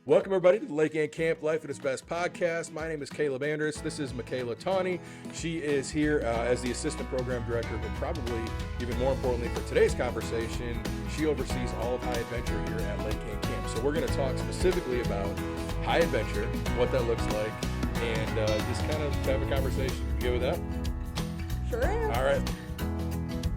Welcome, everybody, to the Lake Ann Camp Life at its Best podcast. My name is Caleb Andrus. This is Michaela Tawney. She is here as the assistant program director, but probably even more importantly for today's conversation, she oversees all of High Adventure here at Lake Ann Camp. So we're going to talk specifically about High Adventure, what that looks like, and just kind of have a conversation. You good with that? Sure am. All right.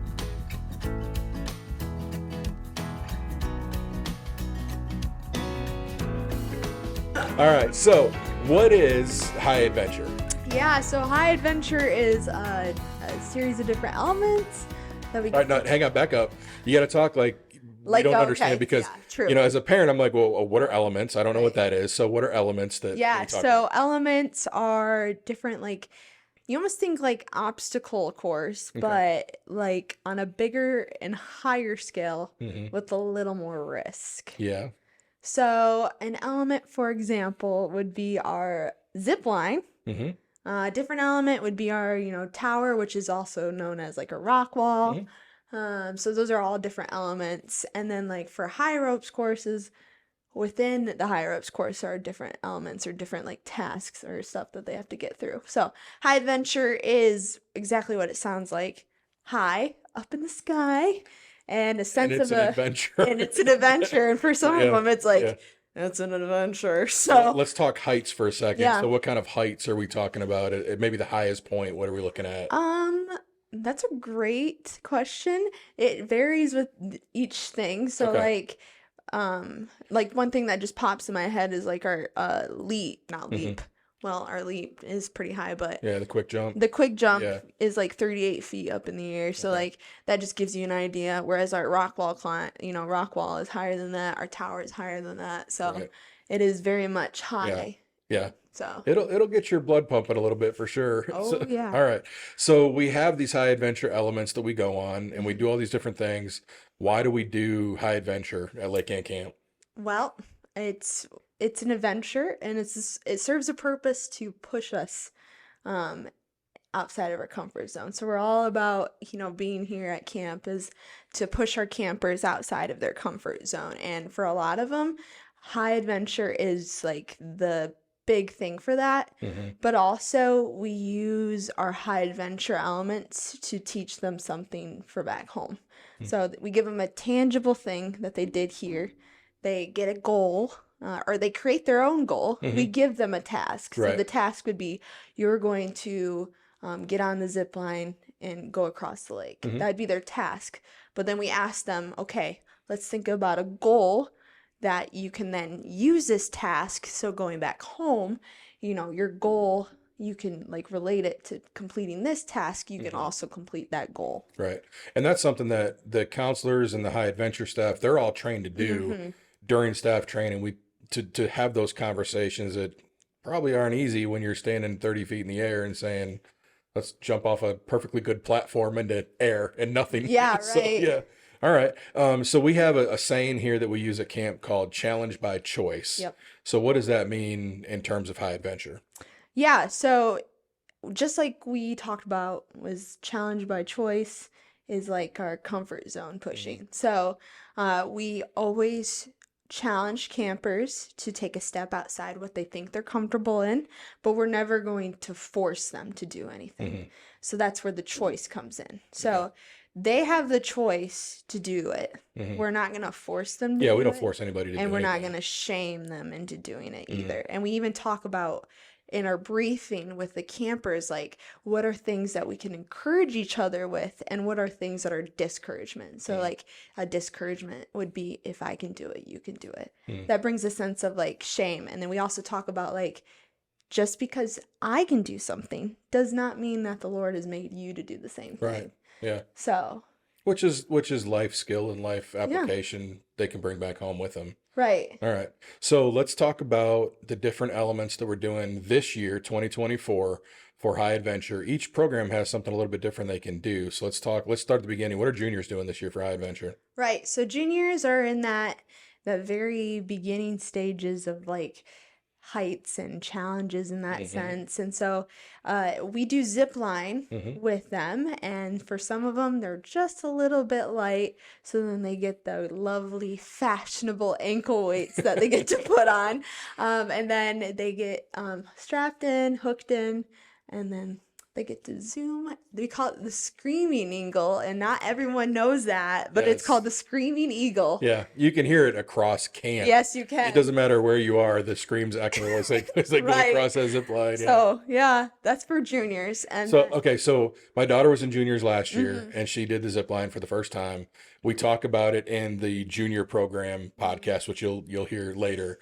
All right, so what is High Adventure? Yeah, so High Adventure is a series of different elements that we All right, no, hang on, back up. You got to talk like you don't understand because, yeah, true. you know, as a parent, I'm like, well, what are elements? I don't know what that is. So what are elements that Yeah, we talk so about? elements are different, like, you almost think like obstacle course, but like on a bigger and higher scale with a little more risk. Yeah. So an element, for example, would be our zip line. Mm-hmm. A different element would be our, tower, which is also known as like a rock wall. So those are all different elements. And then like for high ropes courses, within the high ropes course are different elements or different like tasks or stuff that they have to get through. So high adventure is exactly what it sounds like. High, up in the sky, and a sense And it's of an a adventure. and it's an adventure. And for some Yeah, of them, it's like yeah. it's an adventure. So Let's talk heights for a second. Yeah. So what kind of heights are we talking about? Maybe the highest point. What are we looking at? That's a great question. It varies with each thing. So Okay. like one thing that just pops in my head is like our leap, not leap. Well, our leap is pretty high, but Yeah, the quick jump. the quick jump Yeah. is like 38 feet up in the air. So Okay. like that just gives you an idea. Whereas our rock wall rock wall is higher than that. Our tower is higher than that. So Right. it is very much high. Yeah. So It'll get your blood pumping a little bit for sure. Oh, yeah. All right. So we have these high adventure elements that we go on and we do all these different things. Why do we do high adventure at Lake Ann Camp? Well, it's an adventure, and it serves a purpose to push us outside of our comfort zone. So we're all about, being here at camp is to push our campers outside of their comfort zone. And for a lot of them, high adventure is like the big thing for that. But also we use our high adventure elements to teach them something for back home. So we give them a tangible thing that they did here. They get a goal, or they create their own goal. We give them a task. So Right. the task would be, you're going to get on the zip line and go across the lake. That'd be their task. But then we ask them, okay, let's think about a goal that you can then use this task. So going back home, your goal, you can like relate it to completing this task. You can also complete that goal. Right. And that's something that the counselors and the high adventure staff, they're all trained to do during staff training. To have those conversations that probably aren't easy when you're standing 30 feet in the air and saying, let's jump off a perfectly good platform into air and nothing. Yeah, So, right. yeah. All right. So we have a saying here that we use at camp called challenge by choice. Yep. So what does that mean in terms of high adventure? Yeah, so just like we talked about, was challenge by choice is like our comfort zone pushing. So we always challenge campers to take a step outside what they think they're comfortable in, but we're never going to force them to do anything. So that's where the choice comes in. So they have the choice to do it. We're not going to force them to Yeah, do we don't it, force anybody to do and we're not anything. going to shame them into doing it either. And we even talk about in our briefing with the campers, like, what are things that we can encourage each other with, and what are things that are discouragement. So like a discouragement would be, if I can do it, you can do it. That brings a sense of like shame. And then we also talk about like, just because I can do something does not mean that the Lord has made you to do the same thing. Right. Yeah. So Which is life skill and life application they can bring back home with them. right. All right. So let's talk about the different elements that we're doing this year, 2024, for High Adventure. Each program has something a little bit different they can do. So let's start at the beginning. What are juniors doing this year for High Adventure? Right. So juniors are in that very beginning stages of like heights and challenges in that Hmm. sense. And so we do zip line Hmm. with them. And for some of them, they're just a little bit light. So then they get the lovely, fashionable ankle weights that they get to put on. And then they get strapped in, hooked in, and then they get to zoom. They call it the Screaming Eagle, and not everyone knows that, but it's Yes. called the Screaming Eagle. Yeah, you can hear it across camp. Yes, you It can. doesn't matter where you are, the screams echoing as they go Right. across that zip line. Yeah. So, yeah, that's for juniors. And So, then, okay, so my daughter was in juniors last year Mhm. and she did the zip line for the first time. We talk about it in the junior program podcast, which you'll hear later.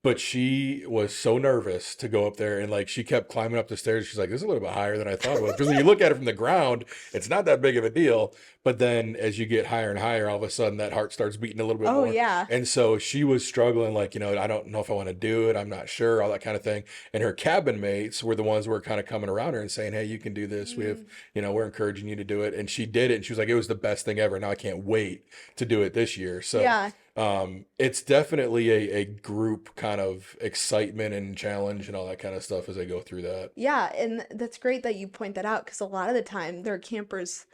But she was so nervous to go up there and like she kept climbing up the stairs. She's like, this is a little bit higher than I thought it was. Because when you look at it from the ground, it's not that big of a deal. But then as you get higher and higher, all of a sudden that heart starts beating a little bit oh, more. yeah. And so she was struggling, like, I don't know if I want to do it. I'm not sure, all that kind of thing. And her cabin mates were the ones who were kind of coming around her and saying, hey, you can do this. We have, we're encouraging you to do it. And she did it. And she was like, it was the best thing ever. Now I can't wait to do it this year. So Yeah. it's definitely a group kind of excitement and challenge and all that kind of stuff as they go through that. Yeah, and that's great that you point that out because a lot of the time there are campers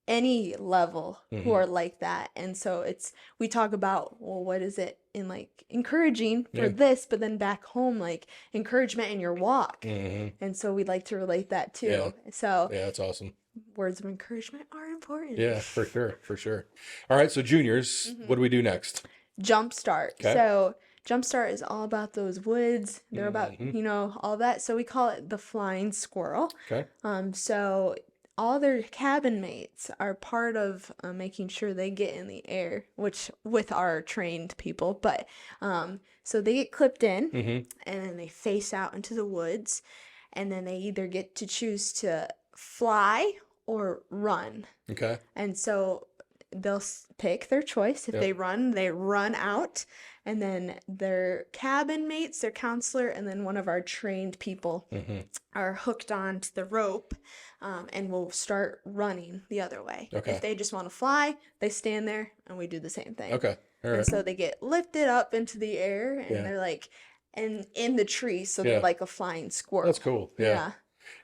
any level who Mhm. are like that. And so we talk about, well, what is it in like encouraging for Yeah. this, but then back home, like encouragement in your walk. Hmm. And so we'd like to relate that too. Yeah. So Yeah, that's awesome. words of encouragement are important. Yeah, for sure. For sure. All right. So juniors, what do we do next? Jumpstart. Okay. So Jumpstart is all about those woods. They're about, Mhm. all that. So we call it the flying squirrel. Okay. So all their cabin mates are part of making sure they get in the air, which with our trained people. But so they get clipped in Hmm. and then they face out into the woods, and then they either get to choose to fly or run. Okay. And so they'll pick their choice. If Yep. they run out, and then their cabin mates, their counselor, and then one of our trained people Hmm. are hooked onto the rope, and will start running the other way. Okay. If they just want to fly, they stand there, and we do the same thing. Okay. All And right. so they get lifted up into the air, and Yeah. they're like, and in the tree, so Yeah. they're like a flying squirrel. That's cool. Yeah.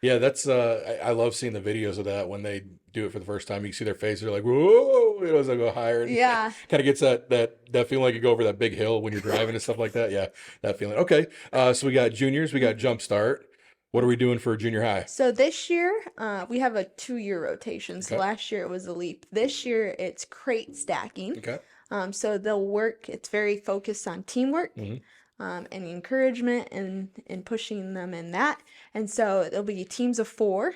Yeah, that's I love seeing the videos of that when they do it for the first time. You see their face, they're like, whoa, as they go higher. And Yeah. kind of gets that feeling like you go over that big hill when you're driving and stuff like that. Yeah, that feeling. Okay. So we got juniors, we got Jumpstart. What are we doing for junior high? So this year, we have a 2-year rotation. So Okay. last year it was a leap. This year it's crate stacking. Okay. So they'll work. It's very focused on teamwork, Mhm. and encouragement and pushing them in that. And so there'll be teams of 4,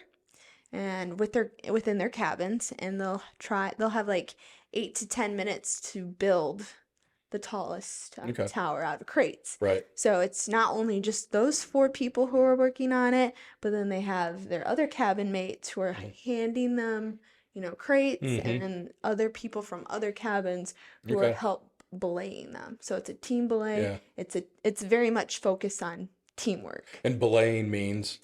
and within their cabins, and they'll have like 8 to 10 minutes to build the tallest Okay. tower out of crates. Right. So it's not only just those 4 people who are working on it, but then they have their other cabin mates who are handing them, crates, Mhm. and then other people from other cabins who are Okay. help belaying them. So it's a team belay. Yeah. It's very much focused on teamwork. And belaying means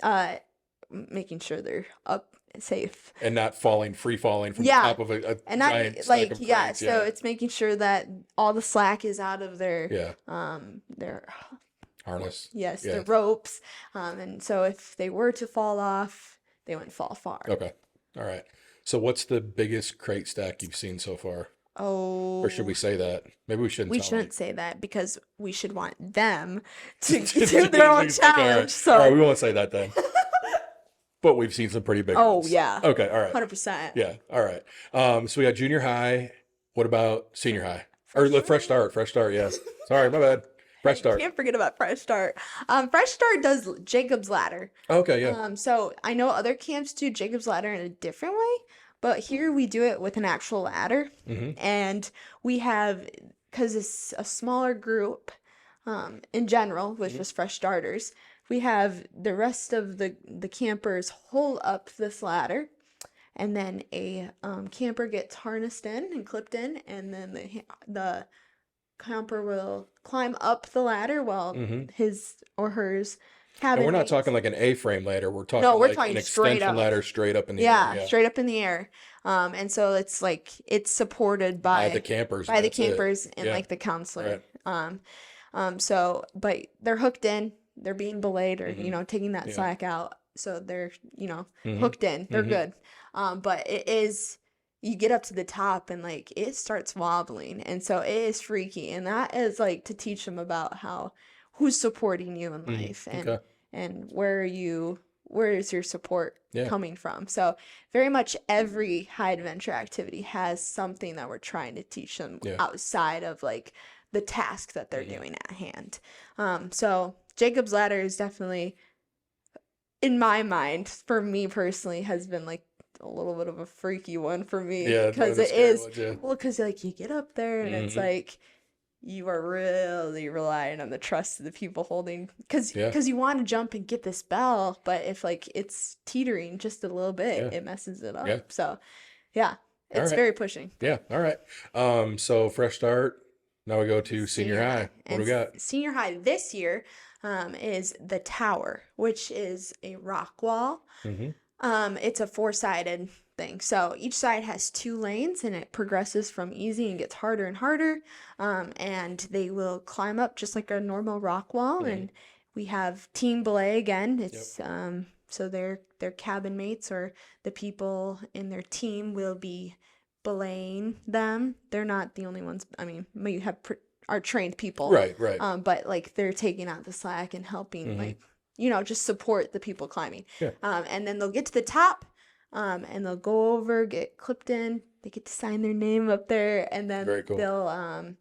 Making sure they're up safe. and not free falling from Yeah. the top of a And not giant stack like of yeah, crates. so it's making sure that all the slack is out of their Yeah. their Harness. yes, Yeah. the ropes. And so if they were to fall off, they wouldn't fall far. Okay. All right. So what's the biggest crate stack you've seen so far? Oh, Or should we say that? Maybe we shouldn't we tell them. shouldn't say that because we should want them to To do their own okay, all right. challenge. So, All right, we won't say that then. But we've seen some pretty big oh ones. yeah, Okay, all right. 100%. Yeah, all right. So we got junior high. What about senior high? Or fresh start, yes. Sorry, my bad. Fresh start. Can't forget about Fresh Start. Fresh Start does Jacob's Ladder. Okay, yeah. So I know other camps do Jacob's Ladder in a different way, but here we do it with an actual ladder. Hmm. And we have, because it's a smaller group in general with just fresh starters, we have the rest of the campers hold up this ladder, and then a camper gets harnessed in and clipped in, and then the camper will climb up the ladder while Hmm. his or hers And cabin we're not mates- talking like an A-frame ladder. We're talking No, we're like talking an straight extension up. ladder straight up in the yeah, air. straight up in the air. And so it's like it's supported By by the campers. the that's it. campers and Yeah. like the counselor. But they're hooked in, they're being belayed or, Mm-hmm. taking that Yeah. slack out. So they're, Mm-hmm. hooked in, they're Mm-hmm. good. But it is, you get up to the top and like it starts wobbling. And so it is freaky. And that is like to teach them about who's supporting you in life Okay. and where is your support Yeah. coming from. So very much every high adventure activity has something that we're trying to teach them Yeah. outside of like the task that they're Mm-hmm. doing at hand. So Jacob's Ladder is definitely, in my mind, for me personally, has been like a little bit of a freaky one for me Yeah, it's one of because the it scary is, ones, yeah. well, because like you get up there and it's Mhm. like you are really relying on the trust of the people holding, because Yeah. you want to jump and get this bell, but if like it's teetering just a little bit, Yeah. it messes it up. Yeah. So yeah, All it's right. very pushing. Yeah. All right. So fresh start. Now we go to senior high. What do we got? Senior high this year is the tower, which is a rock wall. Mm-hmm. It's a four-sided thing. So each side has 2 lanes and it progresses from easy and gets harder and harder. And they will climb up just like a normal rock wall. Mhm. And we have team belay again. Yep. It's so their cabin mates or the people in their team will be belaying them. They're not the only ones. I mean, we have our trained people. Right. Right. But like they're taking out the slack and helping Mhm. like just support the people climbing. Yeah. And then they'll get to the top, and they'll go over, get clipped in. They get to sign their name up there, and then Very cool. they'll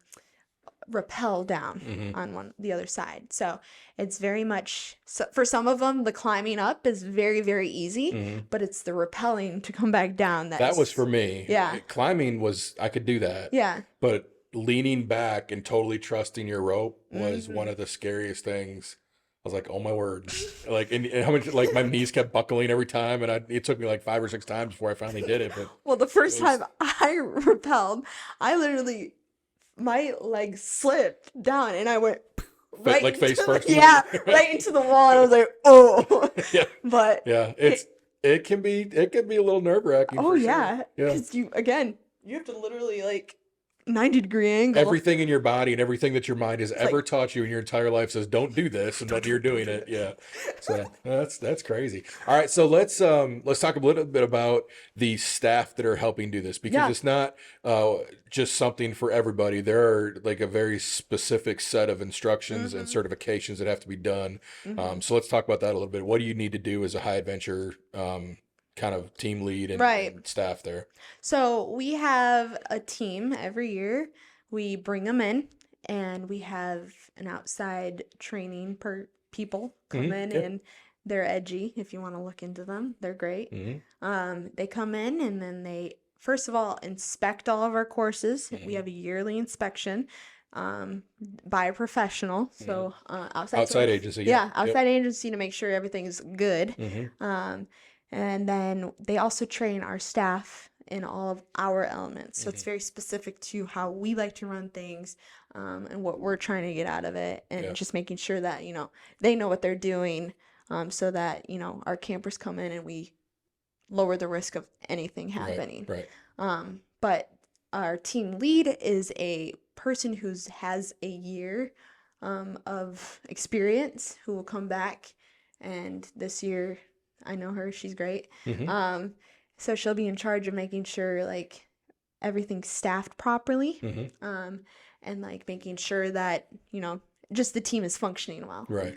rappel down Mhm. on the other side. So it's very much, so for some of them, the climbing up is very, very easy, Mhm. but it's the rappelling to come back down That was for me. Yeah. Climbing was, I could do that. Yeah. But leaning back and totally trusting your rope was Mm-hmm. one of the scariest things. I was like, oh my word. Like, and how much, like my knees kept buckling every time. And it took me like 5 or 6 times before I finally did it. But Well, the first was- time I rappelled, I literally, my leg slipped down and I went right like face into first? yeah, right into the wall. And I was like, oh. Yeah. But Yeah. It can be a little nerve wracking. oh for yeah, Sure. Yeah. because you have to literally like 90-degree angle. Everything in your body and everything that your mind has ever like- taught you in your entire life says don't do this, and then you're doing it. Yeah, so that's crazy. All right, so let's talk a little bit about the staff that are helping do this, because Yeah. it's not just something for everybody. There are like a very specific set of instructions and certifications that have to be done. So let's talk about that a little bit. What do you need to do as a high adventure kind of team lead and, Right. and staff there? So we have a team every year. We bring them in, and we have an outside training people come in, Yep. and they're edgy. If you want to look into them, they're great. They come in and then they first of all inspect all of our courses. We have a yearly inspection by a professional, so outside agency. yeah, Yep. outside agency to make sure everything is good. Mhm. And then they also train our staff in all of our elements. So it's very specific to how we like to run things, and what we're trying to get out of it, and Yeah. just making sure that, they know what they're doing, so that, our campers come in and we lower the risk of anything happening. Right. But our team lead is a person who has a year of experience, who will come back, and this year I know her, she's great. Mhm. So she'll be in charge of making sure like everything's staffed properly, Mhm. and like making sure that, just the team is functioning well. Right.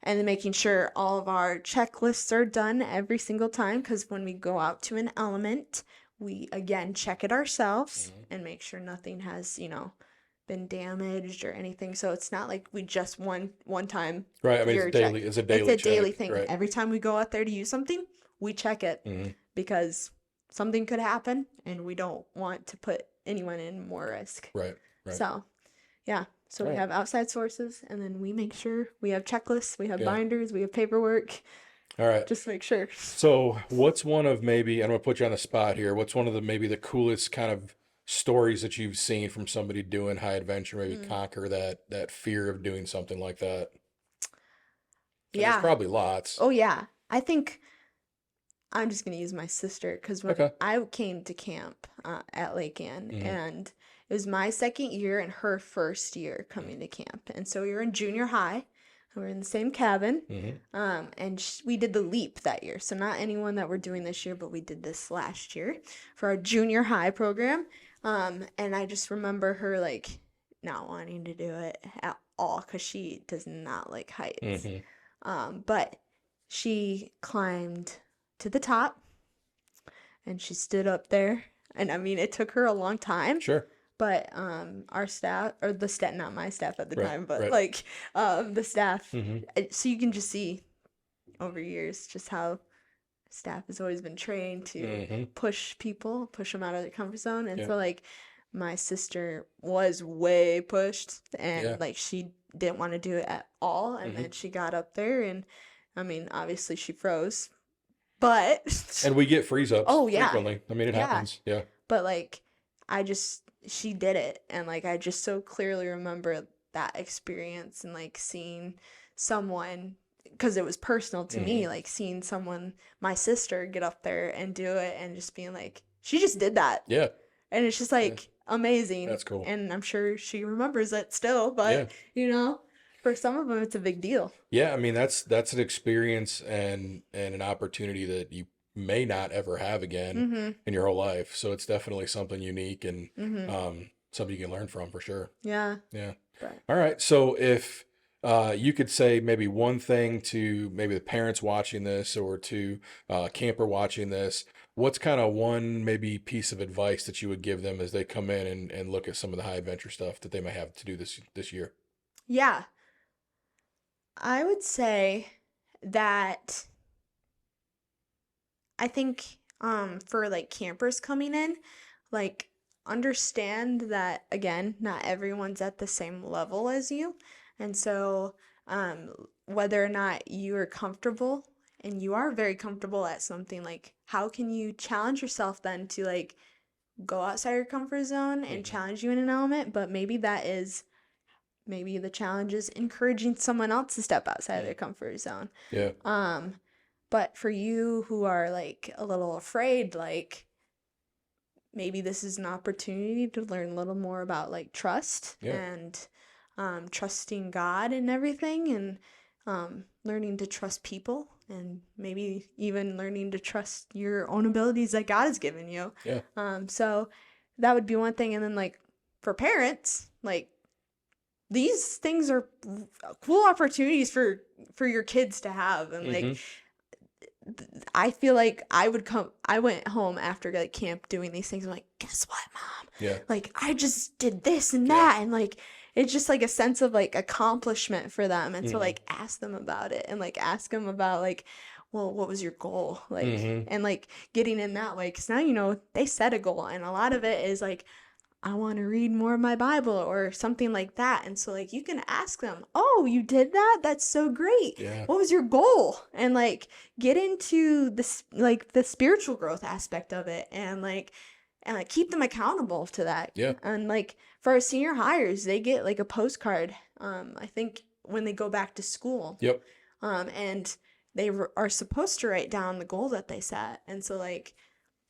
And then making sure all of our checklists are done every single time, because when we go out to an element, we again check it ourselves and make sure nothing has, been damaged or anything. So it's not like we just one time. Right. I mean, Your it's daily. It's a daily. It's a daily check, thing. Right. Every time we go out there to use something, we check it, because something could happen and we don't want to put anyone in more risk. Right. So, yeah. So we Right. have outside sources, and then we make sure we have checklists, we have Yeah. binders, we have paperwork, All right. just to make sure. So, what's one of maybe, I'm going to put you on the spot here. What's one of the maybe the coolest kind of stories that you've seen from somebody doing high adventure, maybe conquer that fear of doing something like that? And Yeah. There's probably lots. Oh, yeah. I think I'm just going to use my sister, because when Okay. I came to camp at Lake Ann, Mhm. and it was my second year and her first year coming to camp. And so we were in junior high. We were in the same cabin. And we did the leap that year. So not anyone that we're doing this year, but we did this last year for our junior high program. And I just remember her like not wanting to do it at all because she does not like heights. But she climbed to the top and she stood up there. And I mean, it took her a long time. Sure. But our staff, or the staff, not my staff at the time, but right. like the staff, so you can just see over years just how staff has always been trained to push them out of their comfort zone. And so like my sister was way pushed and like she didn't want to do it at all. And then she got up there and I mean, obviously she froze, but. And we get freeze ups frequently. I mean, it happens. Yeah. But like, she did it. And like, I just so clearly remember that experience and like seeing someone, because it was personal to me, like seeing someone, my sister, get up there and do it and just being like, she just did that. Yeah. And it's just like amazing. That's cool. And I'm sure she remembers it still, but you know, for some of them, it's a big deal. Yeah. I mean, that's an experience and an opportunity that you may not ever have again in your whole life. So it's definitely something unique and something you can learn from for sure. Yeah. Yeah. Right. All right. So if you could say maybe one thing to maybe the parents watching this or to camper watching this, what's kind of one maybe piece of advice that you would give them as they come in and look at some of the high adventure stuff that they might have to do this year? Yeah. I would say that I think for like campers coming in, like understand that again, not everyone's at the same level as you. And so whether or not you are comfortable and you are very comfortable at something, like how can you challenge yourself then to like go outside your comfort zone and challenge you in an element, but maybe the challenge is encouraging someone else to step outside their comfort zone. Yeah. But for you who are like a little afraid, like maybe this is an opportunity to learn a little more about like trust and trusting God and everything, and learning to trust people, and maybe even learning to trust your own abilities that God has given you. Yeah. So that would be one thing. And then like for parents, like these things are cool opportunities for your kids to have. And like, I feel like I went home after like camp doing these things. I'm like, guess what, Mom? Yeah. Like I just did this and that. And like, it's just like a sense of like accomplishment for them. And so like ask them about it and like ask them about like, well, what was your goal? Like, and like getting in that way. Cause now, you know, they set a goal and a lot of it is like, I want to read more of my Bible or something like that. And so like you can ask them, oh, you did that? That's so great. Yeah. What was your goal? And like get into this, like the spiritual growth aspect of it and like keep them accountable to that. Yeah. And like for our senior hires, they get like a postcard, I think when they go back to school. Yep. And they are supposed to write down the goal that they set. And so like,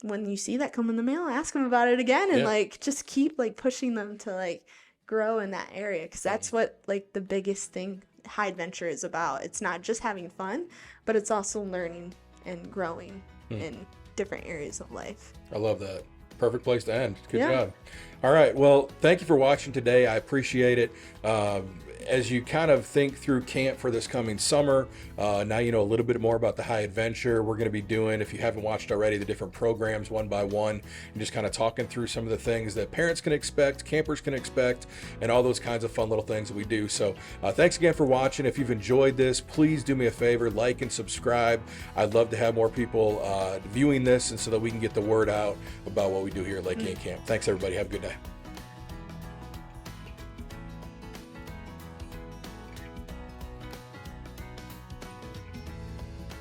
when you see that come in the mail, ask them about it again and like just keep like pushing them to like grow in that area, because that's what like the biggest thing high adventure is about. It's not just having fun, but it's also learning and growing in different areas of life. I love that. Perfect place to end. Good job. All right. Well, thank you for watching today. I appreciate it. As you kind of think through camp for this coming summer, now you know a little bit more about the high adventure. We're going to be doing, if you haven't watched already, the different programs one by one, and just kind of talking through some of the things that parents can expect, campers can expect, and all those kinds of fun little things that we do. So thanks again for watching. If you've enjoyed this, please do me a favor, like and subscribe. I'd love to have more people viewing this, and so that we can get the word out about what we do here at Lake Yates Camp. Thanks, everybody. Have a good day.